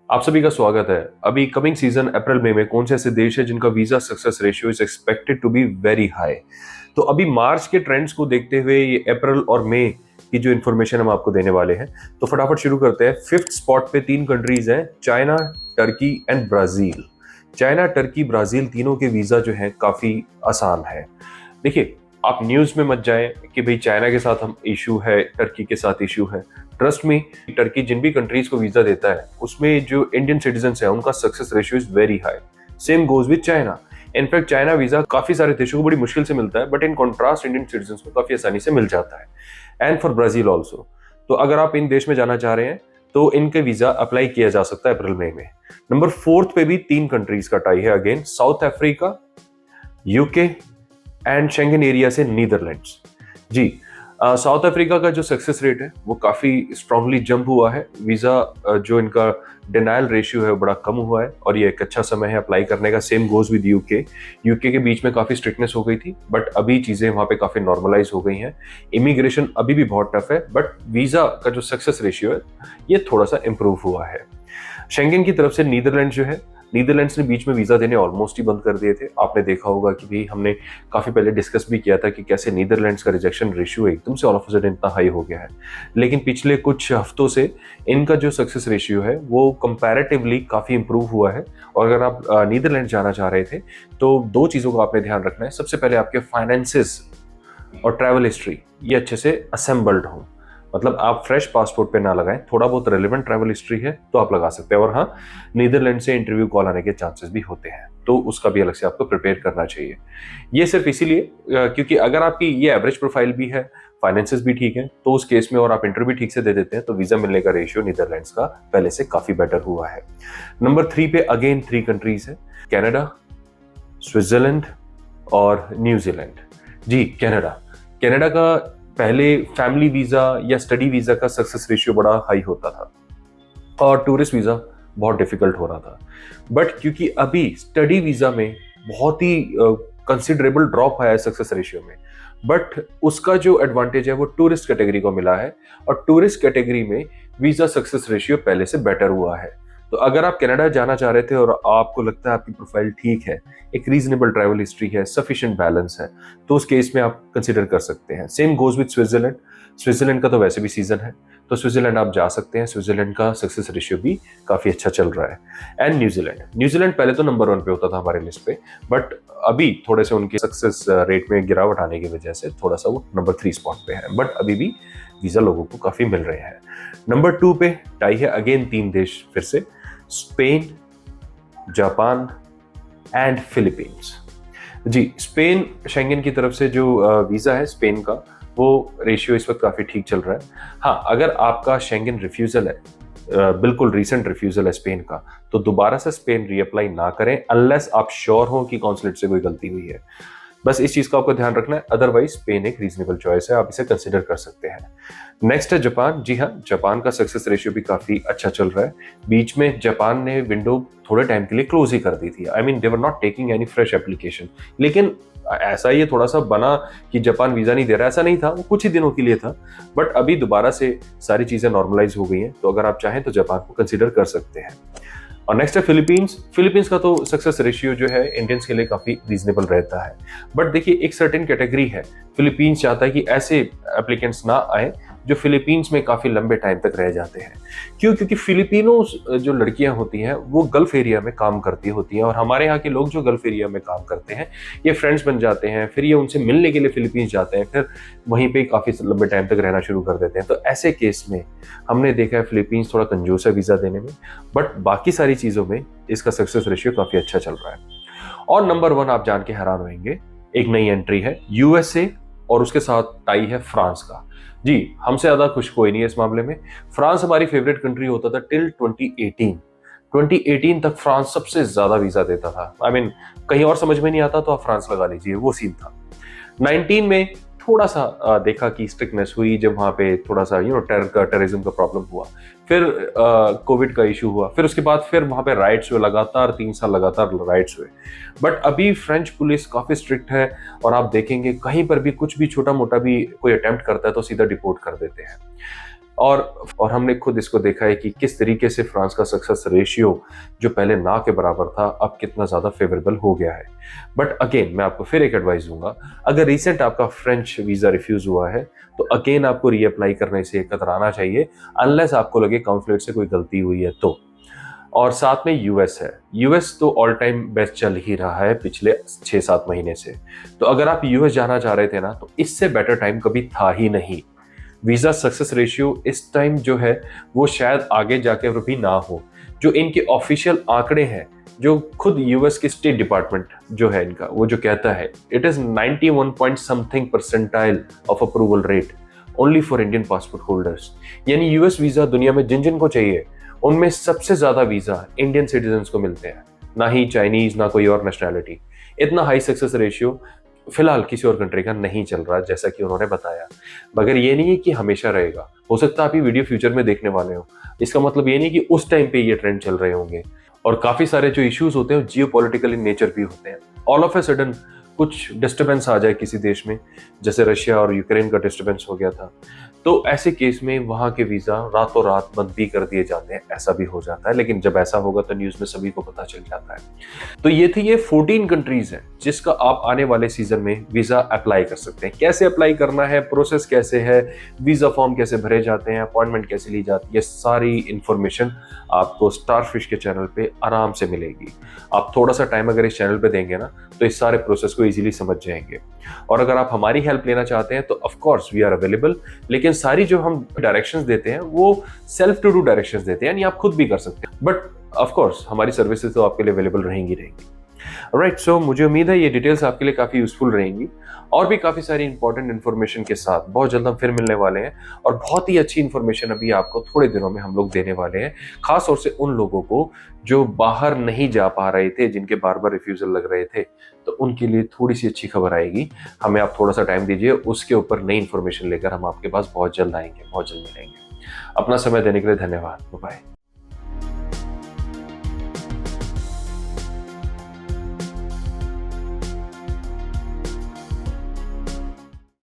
आप सभी का स्वागत है। अभी कमिंग सीजन अप्रैल मई में कौन से ऐसे देश है जिनका visa success ratio is expected to be very high. तो अभी मार्च के ट्रेंड्स को देखते हुए ये अप्रैल और मई की जो इन्फॉर्मेशन हम आपको देने वाले हैं, तो फटाफट शुरू करते हैं। फिफ्थ स्पॉट पे तीन कंट्रीज हैं, China, Turkey and Brazil. China, Turkey, Brazil तीनों के वीजा जो है काफी आसान है। देखिए, आप न्यूज में मत जाएं कि भाई चाइना के साथ हम इशू है, टर्की के साथ इशू है। ट्रस्ट मी, टर्की जिन भी कंट्रीज को वीजा देता है उसमें जो इंडियन सिटीजन है उनका success ratio is very high. Same goes with China. In fact China visa काफी सारे देशों को बड़ी मुश्किल से मिलता है, but in contrast Indian citizen को काफी आसानी से मिल जाता है। And for Brazil also. तो अगर आप इन देश में जाना चाह रहे हैं तो इनके वीजा अप्लाई किया जा सकता है अप्रैल मई में। नंबर फोर्थ पे भी तीन कंट्रीज का टाई है again, south Africa, UK and Schengen area से नीदरलैंड्स। जी, साउथ अफ्रीका का जो सक्सेस रेट है वो काफ़ी स्ट्रांगली जंप हुआ है। वीज़ा जो इनका डिनायल रेशियो है वो बड़ा कम हुआ है और ये एक अच्छा समय है अप्लाई करने का। Same goes with UK. UK के बीच में काफ़ी स्ट्रिक्टनेस हो गई थी, बट अभी चीज़ें वहाँ पे काफ़ी नॉर्मलाइज हो गई हैं। इमिग्रेशन अभी भी बहुत टफ है, बट वीज़ा का जो सक्सेस रेशियो है ये थोड़ा सा इंप्रूव हुआ है। शेंगन की तरफ से नीदरलैंड जो है, नीदरलैंड्स ने बीच में वीजा देने ऑलमोस्ट ही बंद कर दिए थे। आपने देखा होगा कि भी हमने काफी पहले डिस्कस भी किया था कि कैसे नीदरलैंड्स का रिजेक्शन रेशियो एकदम से ऑल ऑफ अ सडन इतना हाई हो गया है। लेकिन पिछले कुछ हफ्तों से इनका जो सक्सेस रेशियो है वो कंपैरेटिवली काफी इंप्रूव हुआ है। और अगर आप नीदरलैंड जाना चाह रहे थे तो दो चीजों का आपने ध्यान रखना है। सबसे पहले आपके फाइनेंसेस और ट्रैवल हिस्ट्री ये अच्छे से असेंबल्ड हो। मतलब आप फ्रेश पासपोर्ट पे ना लगाएं, थोड़ा बहुत रेलेवेंट ट्रैवल हिस्ट्री है तो आप लगा सकते हैं। और हाँ, नीदरलैंड से इंटरव्यू कॉल आने के चांसेस भी होते हैं, तो उसका भी अलग से आपको प्रिपेयर करना चाहिए। ये सिर्फ इसीलिए क्योंकि अगर आपकी ये एवरेज प्रोफाइल भी है, फाइनेंसेस भी ठीक है, तो उस केस में और आप इंटरव्यू ठीक से दे देते हैं तो वीजा मिलने का रेशियो नीदरलैंड्स का पहले से काफी बेटर हुआ है। नंबर 3 पे अगेन थ्री कंट्रीज है, कनाडा, स्विट्जरलैंड और न्यूजीलैंड। जी, कनाडा। कनाडा का पहले फैमिली वीजा या स्टडी वीजा का सक्सेस रेशियो बड़ा हाई होता था और टूरिस्ट वीजा बहुत डिफिकल्ट हो रहा था। बट क्योंकि अभी स्टडी वीजा में बहुत ही कंसिडरेबल ड्रॉप आया है सक्सेस रेशियो में, बट उसका जो एडवांटेज है वो टूरिस्ट कैटेगरी को मिला है और टूरिस्ट कैटेगरी में वीजा सक्सेस रेशियो पहले से बेटर हुआ है। तो अगर आप कनाडा जाना चाह रहे थे और आपको लगता है आपकी प्रोफाइल ठीक है, एक रीजनेबल ट्रैवल हिस्ट्री है, सफिशिएंट बैलेंस है, तो उस केस में आप कंसिडर कर सकते हैं। Same goes with Switzerland. Switzerland का तो वैसे भी सीजन है, तो स्विट्जरलैंड आप जा सकते हैं। स्विट्जरलैंड का सक्सेस रेशियो भी काफी अच्छा चल रहा है। And New Zealand. न्यूजीलैंड पहले तो नंबर 1 पे होता था हमारे लिस्ट पे, बट अभी थोड़े से उनके सक्सेस रेट में गिरावट आने की वजह से थोड़ा सा वो नंबर 3 स्पॉट पे है, बट अभी भी वीजा लोगों को काफी मिल रहे हैं। नंबर 2 पे टाई है अगेन तीन देश फिर से, स्पेन, जापान एंड फिलीपींस। जी, स्पेन शेंगन की तरफ से जो वीजा है स्पेन का, वो रेशियो इस वक्त काफी ठीक चल रहा है। हाँ, अगर आपका शेंगन रिफ्यूजल है, बिल्कुल रीसेंट रिफ्यूजल है स्पेन का, तो दोबारा से स्पेन रीअप्लाई ना करें अनलेस आप श्योर हो कि कॉन्सुलेट से कोई गलती हुई है। बस इस चीज का आपको ध्यान रखना है, अदरवाइज स्पेन एक रीजनेबल चॉइस है, आप इसे कंसिडर कर सकते हैं। नेक्स्ट है जापान। जी हाँ, जापान का सक्सेस रेशियो भी काफी अच्छा चल रहा है। बीच में जापान ने विंडो थोड़े टाइम के लिए क्लोज ही कर दी थी। I mean they were not taking any fresh application. लेकिन ऐसा ये थोड़ा सा बना कि जापान वीजा नहीं दे रहा, ऐसा नहीं था, वो कुछ ही दिनों के लिए था। बट अभी दोबारा से सारी चीजें नॉर्मलाइज हो गई हैं, तो अगर आप चाहें तो जापान को कंसिडर कर सकते हैं। और नेक्स्ट है फिलीपींस। फिलीपींस का तो सक्सेस रेशियो जो है इंडियंस के लिए काफी रीजनेबल रहता है, बट देखिए एक सर्टेन कैटेगरी है, फिलीपींस चाहता है कि ऐसे एप्लीकेंट्स ना आए जो फिलीपींस में काफी लंबे टाइम तक रह जाते हैं। क्यों? क्योंकि फिलिपिनो जो लड़कियां होती हैं वो गल्फ एरिया में काम करती होती हैं, और हमारे यहाँ के लोग जो गल्फ एरिया में काम करते हैं ये फ्रेंड्स बन जाते हैं, फिर ये उनसे मिलने के लिए फिलीपींस जाते हैं, फिर वहीं पे काफी लंबे टाइम तक रहना शुरू कर देते हैं। तो ऐसे केस में हमने देखा है फिलीपींस थोड़ा कंजूस है वीजा देने में, बट बाकी सारी चीजों में इसका सक्सेस रेशियो काफी अच्छा चल रहा है। और नंबर 1 आप जान के हैरान होंगे, एक नई एंट्री है यूएसए और उसके साथ टाई है फ्रांस का। जी, हमसे ज्यादा खुश कोई नहीं है इस मामले में। फ्रांस हमारी फेवरेट कंट्री होता था टिल 2018 तक फ्रांस सबसे ज्यादा वीजा देता था। आई मीन कहीं और समझ में नहीं आता तो आप फ्रांस लगा लीजिए, वो सीन था। 19 में थोड़ा सा देखा कि स्ट्रिक्टनेस हुई जब वहां पे थोड़ा सा टेररिज्म का प्रॉब्लम हुआ, फिर कोविड का इशू हुआ, फिर उसके बाद फिर वहां पे राइट्स हुए, लगातार 3 साल लगातार राइट्स हुए। बट अभी फ्रेंच पुलिस काफी स्ट्रिक्ट है और आप देखेंगे कहीं पर भी कुछ भी छोटा मोटा भी कोई अटेम्प्ट करता है तो सीधा डिपोर्ट कर देते हैं। और हमने खुद इसको देखा है कि किस तरीके से फ्रांस का सक्सेस रेशियो जो पहले ना के बराबर था अब कितना ज़्यादा फेवरेबल हो गया है। बट अगेन मैं आपको फिर एक एडवाइस दूंगा, अगर रिसेंट आपका फ्रेंच वीज़ा रिफ्यूज़ हुआ है तो अगेन आपको रीअप्लाई करने से कतराना चाहिए, अनलेस आपको लगे काउंसलेट से कोई गलती हुई है तो। और साथ में यूएस है, यूएस तो ऑल टाइम बेस्ट चल ही रहा है पिछले 6-7 महीने से। तो अगर आप यूएस जाना चाह रहे थे ना, तो इससे बेटर टाइम कभी था ही नहीं। वीज़ा सक्सेस रेशियो इस टाइम जो है वो शायद आगे जाके भी ना हो। जो इनके ऑफिशियल आंकड़े हैं, जो खुद यूएस के स्टेट डिपार्टमेंट जो है इनका, वो जो कहता है it is 91 point something percentile of approval rate only for Indian passport holders. यानी यूएस वीजा दुनिया में जिन जिन को चाहिए उनमें सबसे ज्यादा वीजा इंडियन सिटीजन्स को मिलते हैं, ना ही चाइनीज ना कोई और नेशनैलिटी। इतना हाई सक्सेस रेशियो फिलहाल किसी और कंट्री का नहीं चल रहा जैसा कि उन्होंने बताया। मगर ये नहीं है कि हमेशा रहेगा, हो सकता है आप ये वीडियो फ्यूचर में देखने वाले हो, इसका मतलब ये नहीं कि उस टाइम पे ये ट्रेंड चल रहे होंगे। और काफी सारे जो इश्यूज होते हैं जियो पॉलिटिकल इन नेचर भी होते हैं। ऑल ऑफ ए सडन कुछ डिस्टर्बेंस आ जाए किसी देश में, जैसे रशिया और यूक्रेन का डिस्टर्बेंस हो गया था, तो ऐसे केस में वहां के वीजा रातों रात बंद भी कर दिए जाते हैं, ऐसा भी हो जाता है। लेकिन जब ऐसा होगा तो न्यूज में सभी को पता चल जाता है। तो ये थी, ये 14 कंट्रीज हैं जिसका आप आने वाले सीजन में वीजा अप्लाई कर सकते हैं। कैसे अप्लाई करना है, प्रोसेस कैसे है, वीजा फॉर्म कैसे भरे जाते हैं, अपॉइंटमेंट कैसे ली जाती है, ये सारी इंफॉर्मेशन आपको स्टारफिश के चैनल पे आराम से मिलेगी। आप थोड़ा सा टाइम अगर इस चैनल पे देंगे ना, तो इस सारे प्रोसेस को इजीली समझ जाएंगे। और अगर आप हमारी हेल्प लेना चाहते हैं तो of course we are available, लेकिन सारी जो हम डायरेक्शंस देते हैं वो सेल्फ टू डू डायरेक्शंस देते हैं, यानी आप खुद भी कर सकते हैं। बट ऑफ कोर्स हमारी सर्विसेज तो आपके लिए अवेलेबल रहेंगी। राइट, सो मुझे उम्मीद है ये डिटेल्स आपके लिए काफी यूजफुल रहेंगी। और भी काफी सारी इंपॉर्टेंट इन्फॉर्मेशन के साथ बहुत जल्द हम फिर मिलने वाले हैं। और बहुत ही अच्छी इन्फॉर्मेशन अभी आपको थोड़े दिनों में हम लोग देने वाले हैं, खास तौर से उन लोगों को जो बाहर नहीं जा पा रहे थे, जिनके बार बार रिफ्यूजल लग रहे थे, तो उनके लिए थोड़ी सी अच्छी खबर आएगी। हमें आप थोड़ा सा टाइम दीजिए, उसके ऊपर नई इन्फॉर्मेशन लेकर हम आपके पास बहुत जल्द आएंगे, बहुत जल्द मिलेंगे। अपना समय देने के लिए धन्यवाद। बाय।